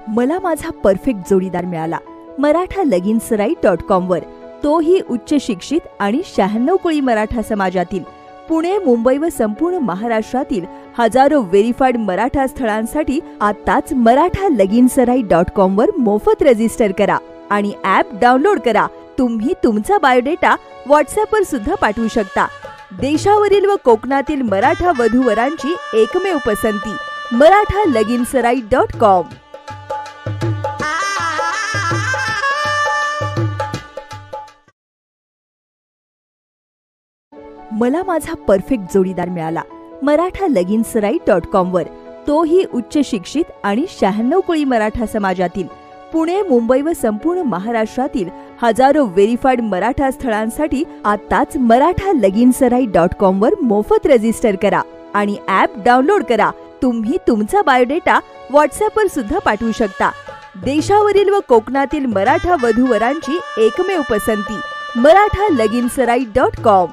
मला माझा परफेक्ट जोडीदार मिळाला मराठा लगीनसराई.com वर, तोही उच्च शिक्षित आणि 96 कोळी मराठा समाजातील. पुणे, मुंबई व संपूर्ण महाराष्ट्रातील हजारो व्हेरिफाईड मराठा स्थळांसाठी आताच मराठा लगीनसराई.com वर मोफत रजिस्टर करा आणि ॲप डाउनलोड करा. तुम्ही तुमचा बायोडेटा व्हॉट्सॲपवर सुद्धा पाठवू शकता. देशावरील व कोकणातील मराठा वधूवरांची एकमेव पसंती मराठा लगीनसराई.com. मला माझा परफेक्ट जोडीदार मिळाला मराठा लगीनसराई.com वर, तोही उच्च शिक्षित आणि 96 कोळी मराठा समाजातील. पुणे, मुंबई व संपूर्ण महाराष्ट्रातील हजारो व्हेरिफाईड मराठा स्थळांसाठी आताच मराठा लगीनसराई.com वर मोफत रजिस्टर करा आणि ॲप डाउनलोड करा. तुम्ही तुमचा बायोडेटा व्हॉट्सॲपवर सुद्धा पाठवू शकता. देशावरील व कोकणातील मराठा वधूवरांची एकमेव पसंती मराठा लगीनसराई.com.